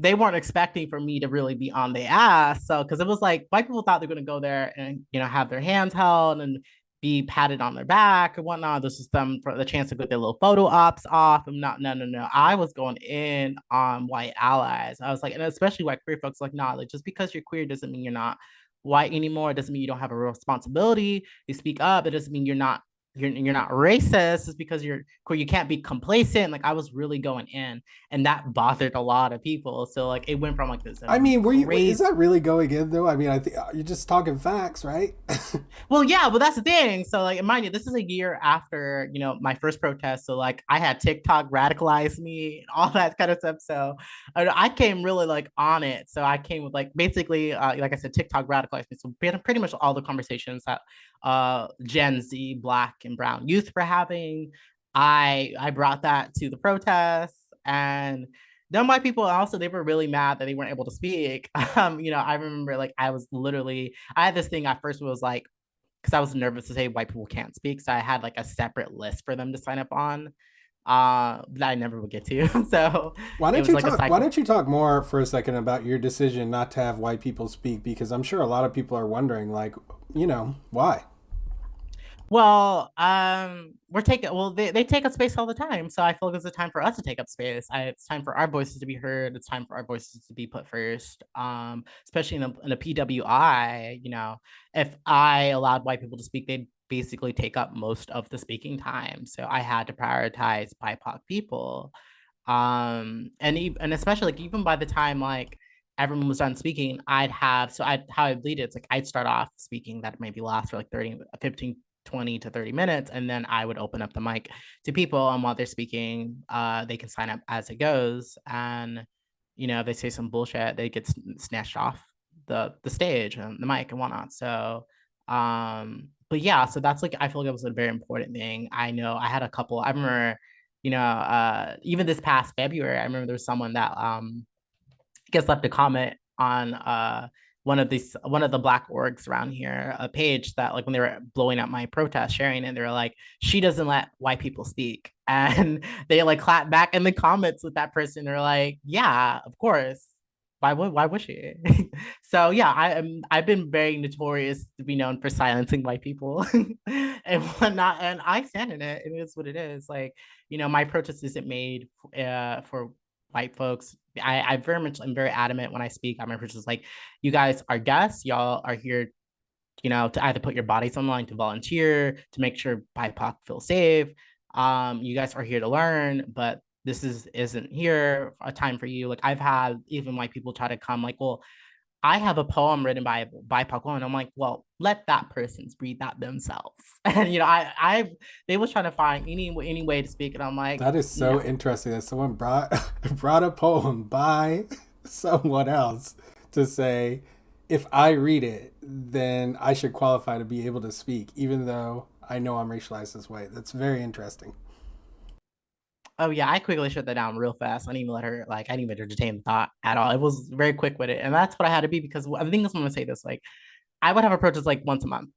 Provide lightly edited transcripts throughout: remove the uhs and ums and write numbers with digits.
they weren't expecting for me to really be on the ass. So, because it was like white people thought they're going to go there and, have their hands held and be patted on their back and whatnot. This is them for the chance to get their little photo ops off. I'm not, no, no, no. I was going in on white allies. I was like, and especially white queer folks, like, nah, like just because you're queer doesn't mean you're not white anymore. It doesn't mean you don't have a responsibility to speak up. It doesn't mean you're not racist. It's because you're queer. You can't be complacent. Like I was really going in, and that bothered a lot of people. So like it went from like this I mean, were you? Is crazy. that really going in though? I mean, I think you're just talking facts, right? Well, yeah, but that's the thing. So like mind you, this is a year after, my first protest. So like I had TikTok radicalize me and all that kind of stuff. So I came really like on it. So I came with like basically like I said, TikTok radicalized me. So pretty much all the conversations that Gen Z, Black and Brown youth were having, I brought that to the protests. And then white people also, they were really mad that they weren't able to speak. I remember like I had this thing at first was like, because I was nervous to say white people can't speak. So I had like a separate list for them to sign up on that I never would get to. So Why it don't was you like a talk? Why cycle. don't you talk more for a second about your decision not to have white people speak? Because I'm sure a lot of people are wondering, like, why? Well, they take up space all the time. So I feel like it's a time for us to take up space. It's time for our voices to be heard. It's time for our voices to be put first. Especially in a PWI, if I allowed white people to speak, they'd basically take up most of the speaking time. So I had to prioritize BIPOC people. And especially like even by the time like everyone was done speaking, how I'd lead it. It's like I'd start off speaking that maybe last for like 30, 15, 20 to 30 minutes. And then I would open up the mic to people. And while they're speaking, they can sign up as it goes. And, if they say some bullshit, they get snatched off the stage and the mic and whatnot. So, but yeah, so that's like, I feel like it was a very important thing. I know I had a couple, I remember, even this past February, I remember there was someone that guess left a comment on one of the black orgs around here, a page that like when they were blowing up my protest, sharing it, they were like, she doesn't let white people speak. And they like clapped back in the comments with that person. They're like, yeah, of course. Why would she? So yeah, I've been very notorious to be known for silencing white people and whatnot. And I stand in it. It is what it is. Like, my protest isn't made for white folks. I very much I'm very adamant when I speak. I'm just like, you guys are guests. Y'all are here, to either put your bodies online to volunteer, to make sure BIPOC feel safe. You guys are here to learn, but this isn't here a time for you. Like I've had even white people try to come, like, well, I have a poem written by BIPOC, and I'm like, well, let that person read that themselves. And they was trying to find any way to speak, and I'm like, That is so no. interesting that someone brought brought a poem by someone else to say, if I read it, then I should qualify to be able to speak, even though I know I'm racialized this way. That's very interesting. Oh yeah, I quickly shut that down real fast. I didn't even let her like I didn't even entertain the thought at all. It was very quick with it, and that's what I had to be because I think I'm gonna say this. Like I would have approaches like once a month.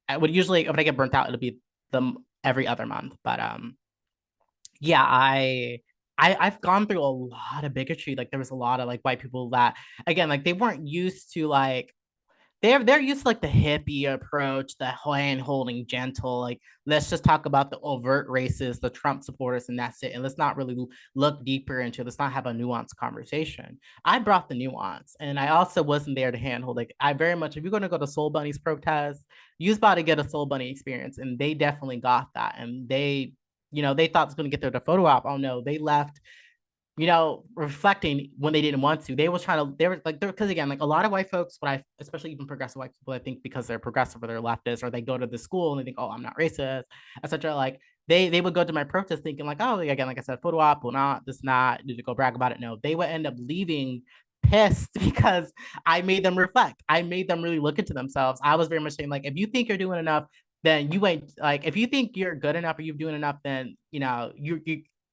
I would usually if I get burnt out, it'll be them every other month. But yeah, I've gone through a lot of bigotry. Like there was a lot of like white people that again like they weren't used to like they're used to like the hippie approach, the hand holding gentle, like let's just talk about the overt racists, the Trump supporters, and that's it. And let's not really look deeper into let's not have a nuanced conversation. I brought the nuance and I also wasn't there to handhold. Like I very much if you're gonna go to Soul Bunny's protest, you're about to get a Soul Bunny experience. And they definitely got that. And they thought it was gonna get there the photo op. Oh no, they left reflecting when they didn't want to. They were like, because again, like a lot of white folks, especially even progressive white people, I think because they're progressive or they're leftist or they go to the school and they think, oh, I'm not racist, etc. Like they would go to my protest thinking like, oh, again, like I said, photo op, will not, this not, need to go brag about it. No, they would end up leaving pissed because I made them reflect. I made them really look into themselves. I was very much saying like, if you think you're doing enough, then you ain't like if you think you're good enough or you're doing enough, then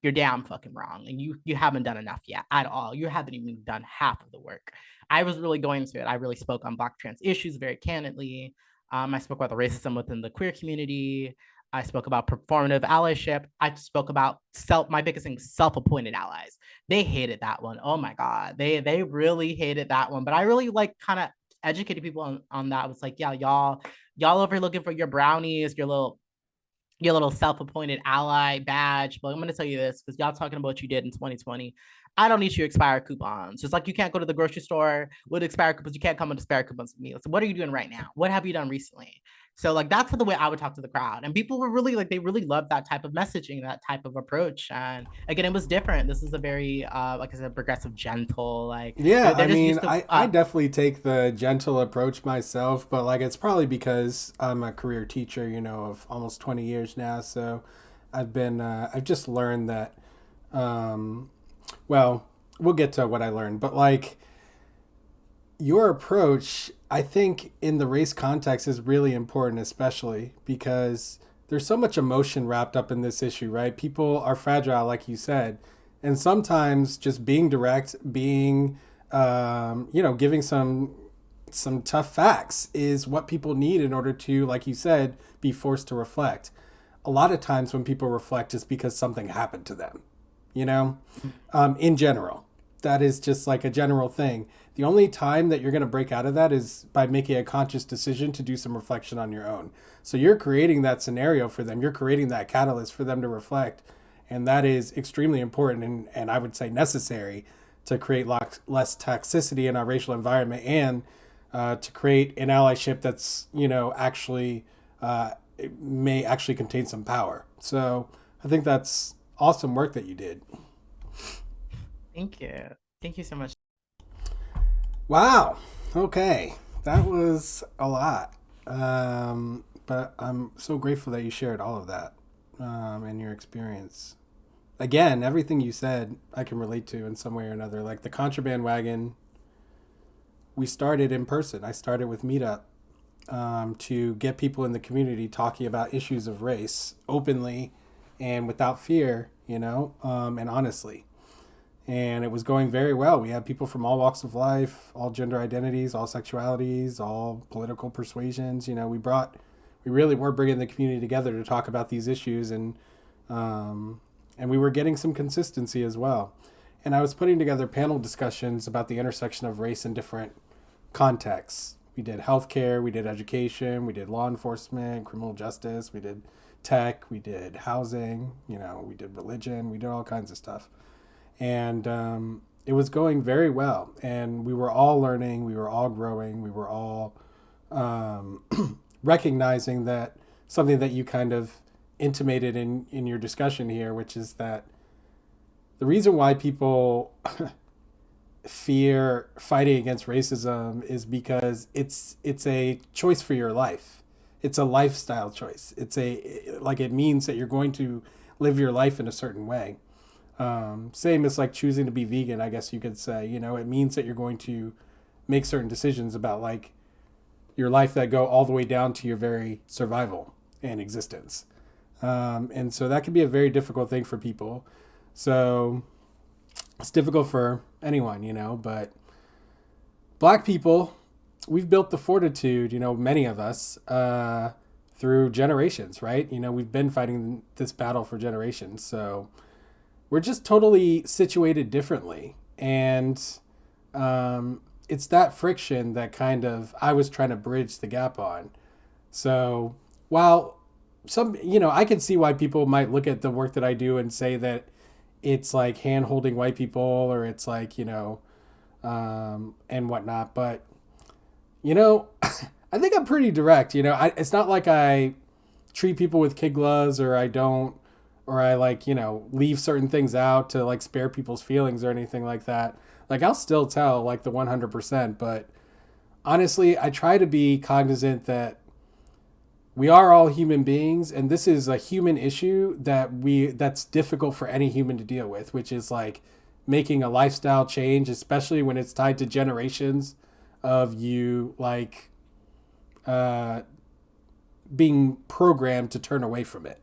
you're damn fucking wrong and you haven't done enough yet at all. You haven't even done half of the work. I was really going to it. I really spoke on black trans issues very candidly. I spoke about the racism within the queer community. I spoke about performative allyship. I spoke about my biggest thing, self-appointed allies. They hated that one. Oh my God. They really hated that one. But I really like kind of educated people on that. I was like, yeah, y'all over looking for your brownies, your little self-appointed ally badge. But I'm gonna tell you this, because y'all talking about what you did in 2020. I don't need your expired coupons. Just like you can't go to the grocery store with expired coupons, you can't come with expired coupons with me. So what are you doing right now? What have you done recently? So like that's the way I would talk to the crowd. And people were really like they really loved that type of messaging, that type of approach. And again, it was different. This is a very like I said, progressive, gentle, like Yeah, they're I just mean, used to I definitely take the gentle approach myself, but like it's probably because I'm a career teacher, of almost 20 years now. So I've just learned that, um, well, we'll get to what I learned, but like your approach, I think in the race context is really important, especially because there's so much emotion wrapped up in this issue, right? People are fragile, like you said. And sometimes just being direct, giving some tough facts is what people need in order to, like you said, be forced to reflect. A lot of times when people reflect, it's because something happened to them, you know, in general. That is just like a general thing. The only time that you're going to break out of that is by making a conscious decision to do some reflection on your own. So you're creating that scenario for them. You're creating that catalyst for them to reflect. And that is extremely important and I would say necessary to create less toxicity in our racial environment and to create an allyship that's, actually may actually contain some power. So I think that's awesome work that you did. thank you. Thank you so much. Wow. Okay. That was a lot. But I'm so grateful that you shared all of that and your experience. Again, everything you said, I can relate to in some way or another. Like the Contraband Wagon, we started in person. I started with Meetup to get people in the community talking about issues of race openly and without fear, and honestly. And it was going very well. We had people from all walks of life, all gender identities, all sexualities, all political persuasions. We really were bringing the community together to talk about these issues, and we were getting some consistency as well. And I was putting together panel discussions about the intersection of race in different contexts. We did healthcare, we did education, we did law enforcement, criminal justice, we did tech, we did housing, we did religion, we did all kinds of stuff. And it was going very well. And we were all learning, we were all growing, we were all um, recognizing that something that you kind of intimated in your discussion here, which is that the reason why people fear fighting against racism is because it's a choice for your life. It's a lifestyle choice. It means that you're going to live your life in a certain way. Same as like choosing to be vegan, I guess you could say. It means that you're going to make certain decisions about like your life that go all the way down to your very survival and existence. And so that can be a very difficult thing for people. So it's difficult for anyone, but Black people, we've built the fortitude, many of us, through generations, right? We've been fighting this battle for generations. So we're just totally situated differently. And it's that friction that kind of I was trying to bridge the gap on. So while I can see why people might look at the work that I do and say that it's like hand holding white people or it's like, and whatnot. But, I think I'm pretty direct. It's not like I treat people with kid gloves or I don't, or I like, leave certain things out to like spare people's feelings or anything like that. Like I'll still tell like the 100%, but honestly, I try to be cognizant that we are all human beings and this is a human issue that's difficult for any human to deal with, which is like making a lifestyle change, especially when it's tied to generations of you like being programmed to turn away from it.